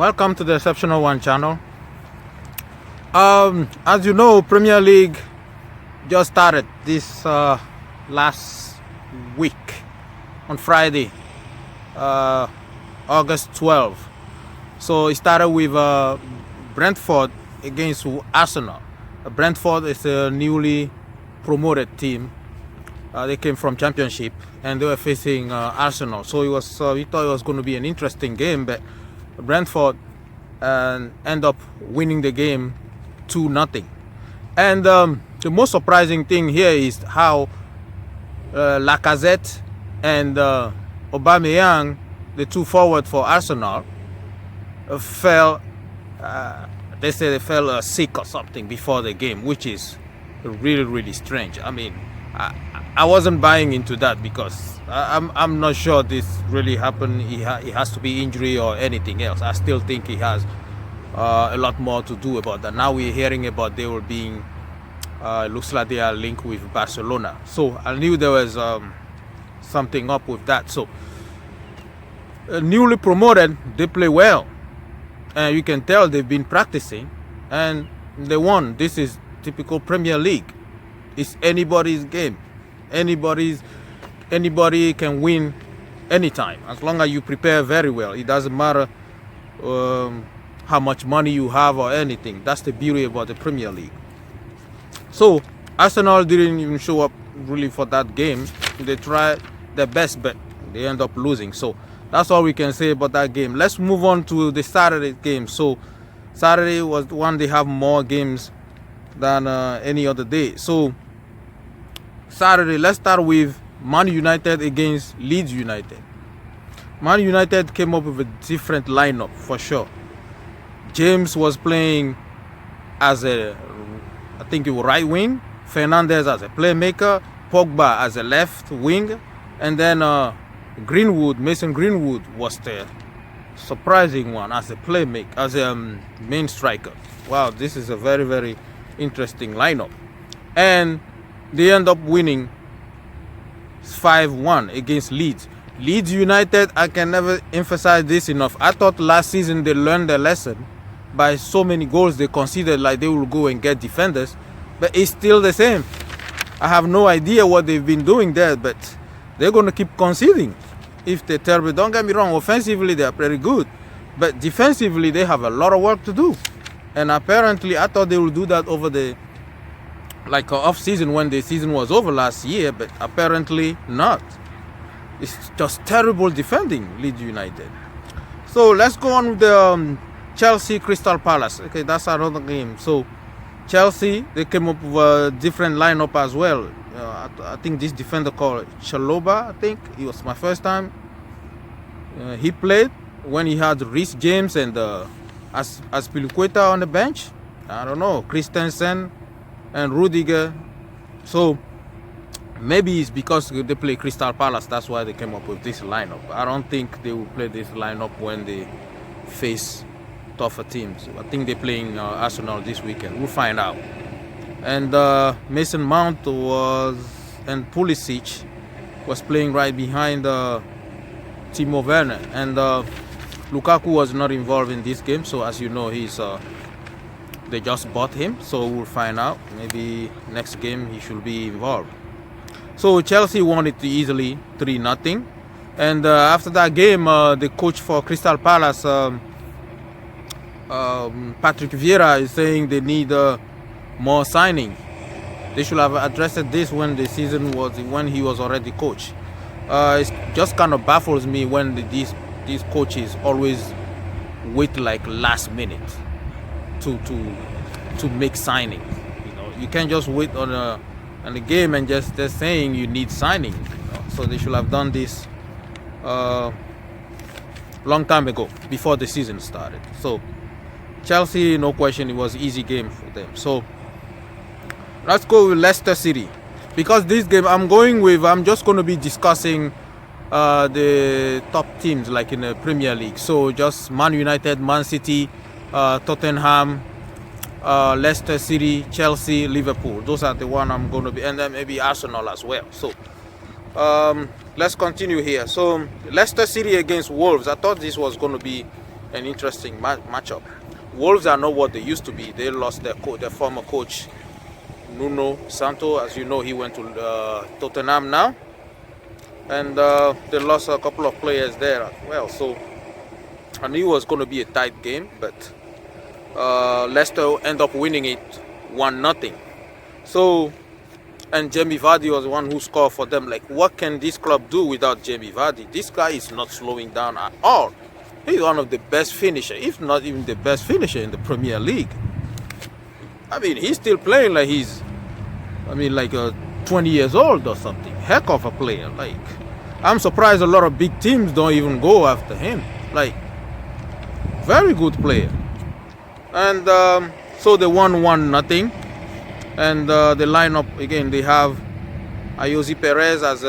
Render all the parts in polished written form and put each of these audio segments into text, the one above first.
Welcome to the Exceptional One channel. As you know, Premier League just started this last week on Friday, August 12th. So it started with Brentford against Arsenal. Brentford is a newly promoted team. They came from Championship and they were facing Arsenal. So it was we thought it was going to be an interesting game, but Brentford end up winning the game 2-0. And the most surprising thing here is how Lacazette and Aubameyang, the two forward for Arsenal, fell. They say they fell sick or something before the game, which is really strange. I mean, I wasn't buying into that because I'm not sure this really happened. It has to be injury or anything else. I still think he has a lot more to do about that. Now we're hearing about they were being looks like they are linked with Barcelona. So I knew there was something up with that. So newly promoted, they play well, and you can tell they've been practicing and they won. This is typical Premier League. It's anybody's game. Anybody can win anytime as long as you prepare very well. It doesn't matter how much money you have or anything. That's the beauty about the Premier League. So Arsenal didn't even show up really for that game. They tried their best, but they end up losing. So that's all we can say about that game. Let's move on to the Saturday game. So Saturday was the one they have more games than any other day. So Saturday, let's start with Man United against Leeds United. Man United came up with a different lineup for sure. James was playing as I think it was right wing, Fernandes as a playmaker, Pogba as a left wing, and then Mason Greenwood was the surprising one as a playmaker, as a main striker. Wow, this is a very interesting lineup. And they end up winning 5-1 against Leeds. Leeds United, I can never emphasize this enough. I thought last season they learned their lesson by so many goals they conceded, like they will go and get defenders, but it's still the same. I have no idea what they've been doing there, but they're going to keep conceding. If they're terrible, don't get me wrong, offensively they are pretty good, but defensively they have a lot of work to do. And apparently I thought they will do that over the off season when the season was over last year, but apparently not. It's just terrible defending, Leeds United. So let's go on with the Chelsea Crystal Palace. Okay, that's another game. So Chelsea, they came up with a different lineup as well. I think this defender called Chalobah, I think it was my first time he played when he had Reece James and Azpilicueta on the bench. I don't know, Christensen and Rudiger. So maybe it's because they play Crystal Palace, that's why they came up with this lineup. I don't think they will play this lineup when they face tougher teams. I think they're playing Arsenal this weekend. We'll find out. And Mason Mount and Pulisic was playing right behind Timo Werner. And Lukaku was not involved in this game, so as you know, they just bought him, so we'll find out. Maybe next game he should be involved. So Chelsea won it easily, 3-0. And after that game, the coach for Crystal Palace, Patrick Vieira, is saying they need more signing. They should have addressed this when he was already coach. It just kind of baffles me when these coaches always wait like last minute to make signing. You know, you can't just wait on the game and just saying you need signing. You know? So they should have done this long time ago, before the season started. So Chelsea, no question, it was an easy game for them. So let's go with Leicester City, because this game I'm just going to be discussing the top teams like in the Premier League. So just Man United, Man City, Tottenham, Leicester City, Chelsea, Liverpool. Those are the one I'm going to be, and then maybe Arsenal as well. So let's continue here. So Leicester City against Wolves. I thought this was going to be an interesting matchup. Wolves are not what they used to be. They lost their former coach, Nuno Santo. As you know, he went to Tottenham now. And they lost a couple of players there as well. So I knew it was going to be a tight game, but Leicester end up winning it 1-0. So, and Jamie Vardy was the one who scored for them. Like, what can this club do without Jamie Vardy? This guy is not slowing down at all. He's one of the best finishers, if not even the best finisher in the Premier League. I mean, he's still playing like he's, like 20 years old or something. Heck of a player. Like, I'm surprised a lot of big teams don't even go after him. Like, very good player. And so they won 1-0. And the lineup again, they have Ayoze Perez as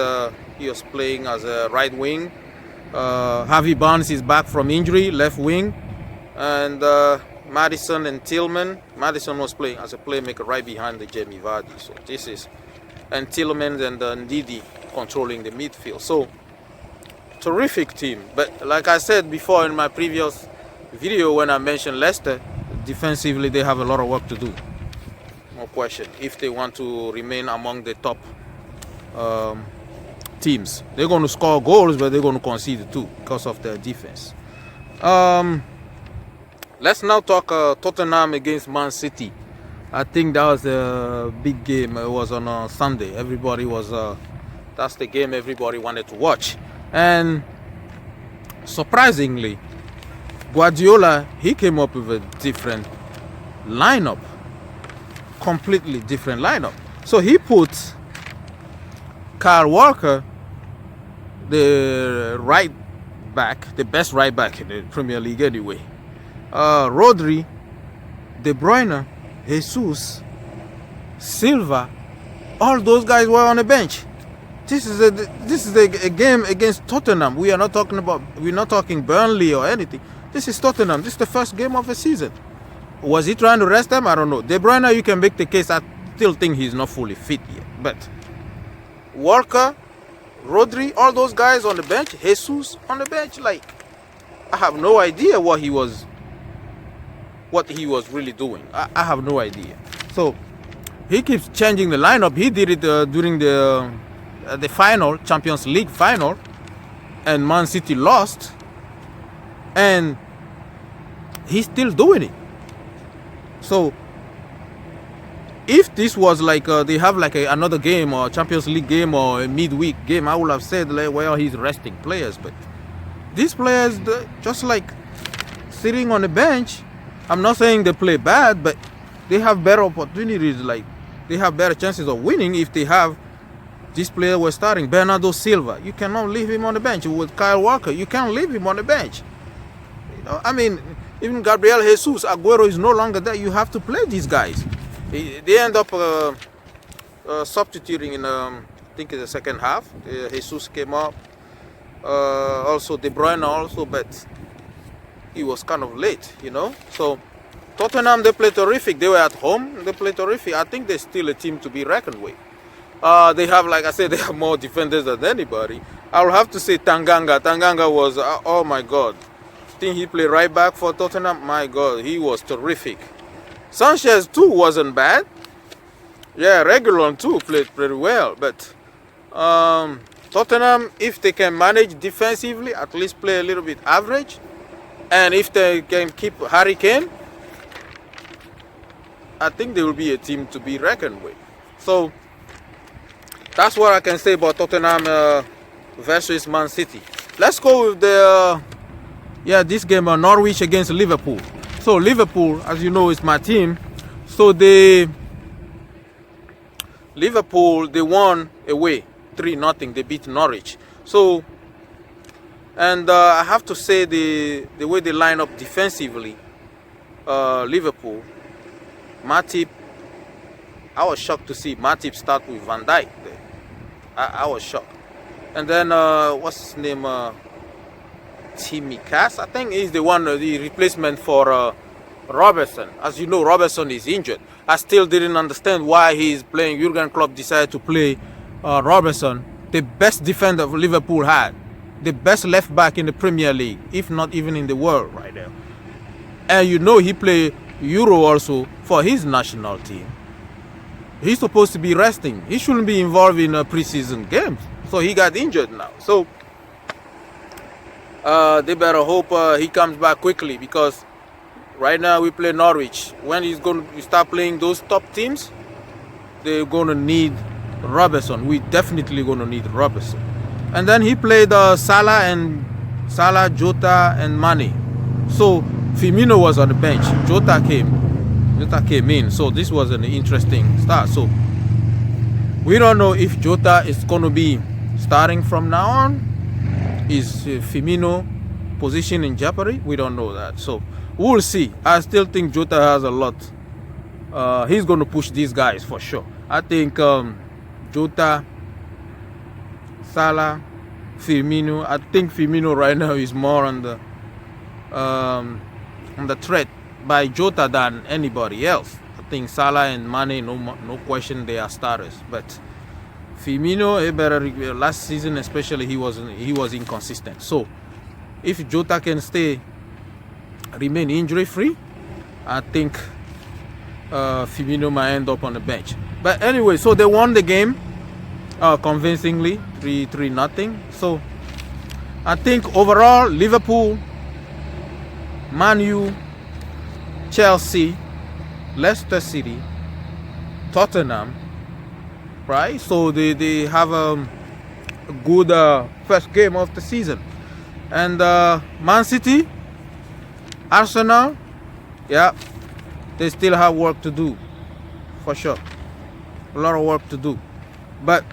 he was playing as a right wing. Harvey Barnes is back from injury, left wing, and Maddison and Tillman. Maddison was playing as a playmaker right behind the Jamie Vardy. So this is, and Tillman and Ndidi controlling the midfield. So terrific team. But like I said before in my previous video when I mentioned Leicester, defensively they have a lot of work to do. No question. If they want to remain among the top teams, they're going to score goals, but they're going to concede too because of their defense. Let's now talk Tottenham against Man City. I think that was a big game. It was on Sunday. Everybody was that's the game everybody wanted to watch. And surprisingly, Guardiola, he came up with a different lineup. Completely different lineup. So he put Kyle Walker, the right back, the best right back in the Premier League anyway. Rodri, De Bruyne, Jesus, Silva, all those guys were on the bench. This is a game against Tottenham. We're not talking Burnley or anything. This is Tottenham. This is the first game of the season. Was he trying to rest them? I don't know. De Bruyne, you can make the case. I still think he's not fully fit yet. But Walker, Rodri, all those guys on the bench, Jesus on the bench, like, I have no idea what he was really doing. I have no idea. So he keeps changing the lineup. He did it during the final, Champions League final, and Man City lost, and he's still doing it. So if this was like they have like another game or Champions League game or a midweek game, I would have said, like, well, he's resting players. But these players, just like sitting on the bench, I'm not saying they play bad, but they have better opportunities. Like, they have better chances of winning if they have this player was starting. Bernardo Silva, you cannot leave him on the bench. With Kyle Walker, you can't leave him on the bench. You know, I mean, even Gabriel Jesus, Aguero is no longer there. You have to play these guys. They end up substituting in, I think, in the second half. Jesus came up. Also, De Bruyne also, but he was kind of late, you know. So Tottenham, they play terrific. They were at home. They play terrific. I think they're still a team to be reckoned with. They have, like I said, they have more defenders than anybody. I'll have to say Tanganga. Tanganga was, oh my God. I think he played right back for Tottenham. My God, he was terrific. Sanchez too wasn't bad. Yeah, Reguilon too played pretty well. But Tottenham, if they can manage defensively, at least play a little bit average, and if they can keep Harry Kane, I think they will be a team to be reckoned with. So that's what I can say about Tottenham versus Man City. Let's go with the this game, Norwich against Liverpool. So Liverpool, as you know, is my team. So Liverpool, they won away 3-0. They beat Norwich. So, and I have to say the way they line up defensively, Liverpool, Matip, I was shocked to see Matip start with Van Dijk there. I was shocked. And then what's his name? Timmy Cass, I think he's the one, the replacement for Robertson. As you know, Robertson is injured. I still didn't understand why he's playing. Jurgen Klopp decided to play Robertson, the best defender Liverpool had. the best left back in the Premier League, if not even in the world right now. And you know he play Euro also for his national team. He's supposed to be resting. He shouldn't be involved in a preseason games. So he got injured now. So they better hope he comes back quickly, because right now we play Norwich. When he's going to start playing those top teams, they're going to need Robertson. We definitely going to need Robertson. And then he played Salah, Jota, and Mane. So Firmino was on the bench. Jota came in. So this was an interesting start. So we don't know if Jota is going to be starting from now on. Is Firmino position in jeopardy? We don't know that. So we'll see. I still think Jota has a lot. He's going to push these guys for sure. I think Jota, Salah, Firmino. I think Firmino right now is more on the threat by Jota than anybody else. I think Salah and Mane, no question, they are starters. But Firmino, last season especially, he was inconsistent. So if Jota can remain injury free, I think Firmino might end up on the bench. But anyway, so they won the game convincingly, 3-0. So I think overall, Liverpool, Man U, Chelsea, Leicester City, Tottenham, right? So they have a good first game of the season. And Man City, Arsenal, yeah, they still have work to do, for sure. A lot of work to do. But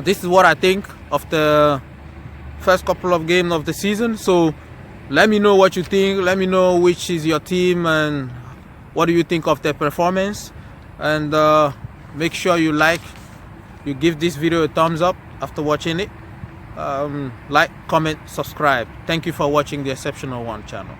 this is what I think of the first couple of games of the season. So let me know what you think. Let me know which is your team and what do you think of their performance. And make sure you give this video a thumbs up after watching it. Like, comment, subscribe. Thank you for watching the Exceptional One channel.